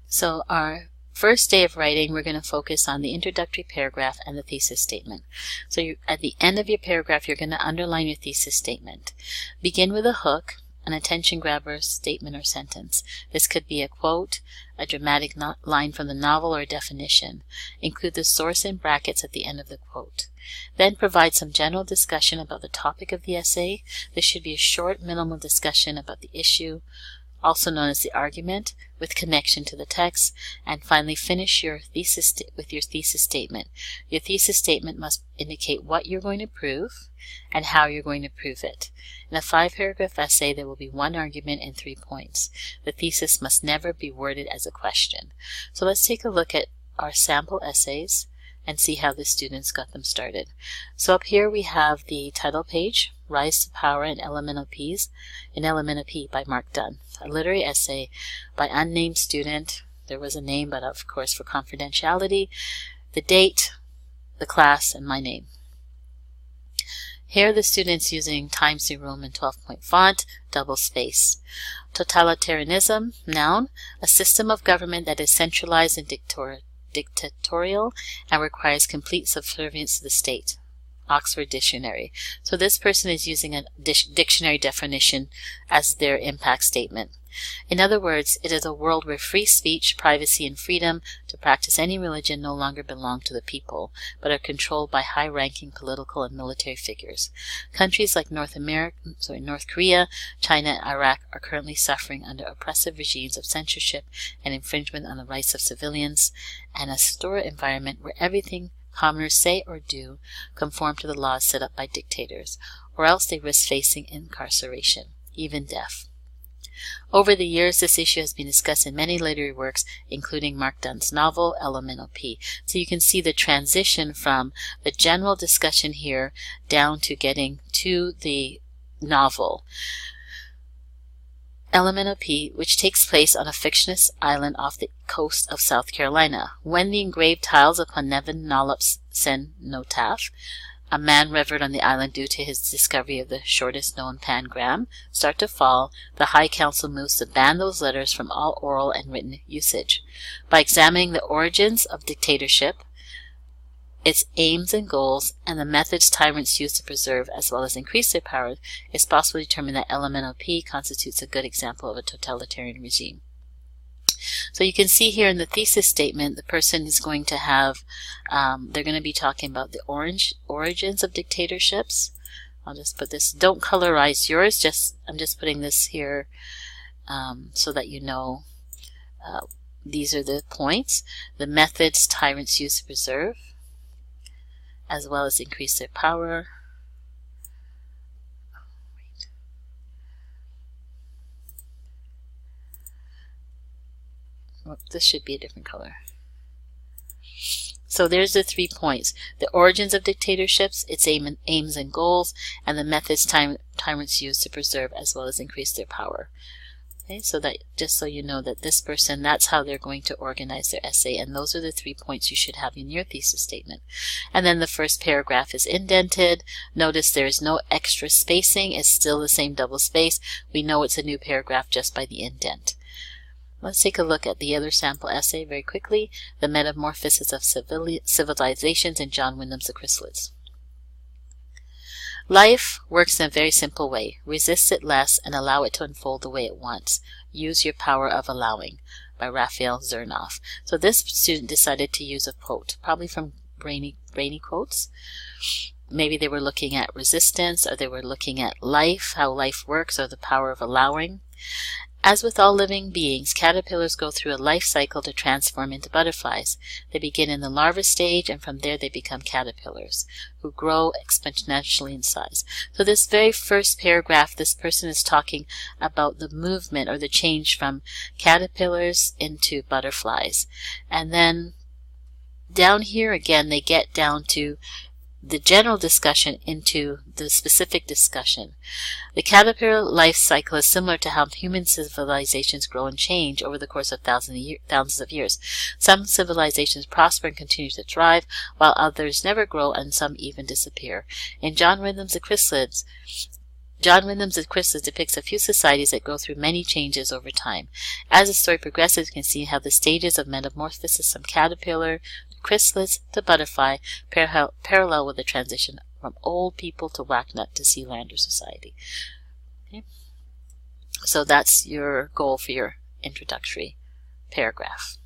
So our first day of writing, we're going to focus on the introductory paragraph and the thesis statement. So at the end of your paragraph, you're going to underline your thesis statement. Begin with a hook, an attention grabber statement or sentence. This could be a quote, a dramatic line from the novel, or a definition. Include the source in brackets at the end of the quote. Then provide some general discussion about the topic of the essay. This should be a short, minimal discussion about the issue, also known as the argument, with connection to the text. And finally, finish your thesis with your thesis statement. Your thesis statement must indicate what you're going to prove and how you're going to prove it. In a 5-paragraph essay, there will be 1 argument and 3 points. The thesis must never be worded as a question. So let's take a look at our sample essays and see how the students got them started. So up here we have the title page, Rise to Power in Elemental P by Mark Dunn, a literary essay by unnamed student. There was a name, but of course for confidentiality, the date, the class, and my name. Here are the students using Times New Roman 12-point font, double space. Totalitarianism, noun, a system of government that is centralized and dictatorial and requires complete subservience to the state. Oxford Dictionary. So this person is using a dictionary definition as their impact statement. In other words, it is a world where free speech, privacy, and freedom to practice any religion no longer belong to the people, but are controlled by high-ranking political and military figures. Countries like North Korea, China, and Iraq are currently suffering under oppressive regimes of censorship and infringement on the rights of civilians, and a historic environment where everything commoners say or do conform to the laws set up by dictators, or else they risk facing incarceration, even death. Over the years, this issue has been discussed in many literary works, including Mark Dunn's novel, Elemental P. So you can see the transition from the general discussion here down to getting to the novel. Elemental P, which takes place on a fictitious island off the coast of South Carolina. When the engraved tiles upon Nevin Nollop's cenotaph, a man revered on the island due to his discovery of the shortest known pangram, start to fall, the High Council moves to ban those letters from all oral and written usage. By examining the origins of dictatorship, its aims and goals, and the methods tyrants use to preserve as well as increase their power, it's possible to determine that Elemental P constitutes a good example of a totalitarian regime. So you can see here in the thesis statement, the person is going to have, they're going to be talking about the origins of dictatorships. I'll just put this, don't colorize yours, I'm just putting this here so that you know these are the points. The methods tyrants use to preserve, as well as increase their power. This should be a different color. So there's the 3 points. The origins of dictatorships, its aims and goals, and the methods tyrants use to preserve as well as increase their power. Okay, so that just so you know that this person, that's how they're going to organize their essay, and those are the 3 points you should have in your thesis statement. And then the first paragraph is indented. Notice there is no extra spacing. It's still the same double space. We know it's a new paragraph just by the indent. Let's take a look at the other sample essay very quickly, The Metamorphosis of Civilizations in John Wyndham's The Chrysalids. Life works in a very simple way. Resist it less and allow it to unfold the way it wants. Use your power of allowing, by Raphael Zernoff. So this student decided to use a quote, probably from Brainy Quotes. Maybe they were looking at resistance, or they were looking at life, how life works, or the power of allowing. As with all living beings, caterpillars go through a life cycle to transform into butterflies. They begin in the larva stage, and from there they become caterpillars, who grow exponentially in size. So this very first paragraph, this person is talking about the movement or the change from caterpillars into butterflies. And then down here again, they get down to the general discussion into the specific discussion. The caterpillar life cycle is similar to how human civilizations grow and change over the course of thousands of years. Some civilizations prosper and continue to thrive, while others never grow and some even disappear. In John Wyndham's The Chrysalids, John Wyndham's Chrysalis depicts a few societies that go through many changes over time. As the story progresses, you can see how the stages of metamorphosis from caterpillar to chrysalis to butterfly parallel with the transition from old people to whacknut to Sealander society. Okay. So that's your goal for your introductory paragraph.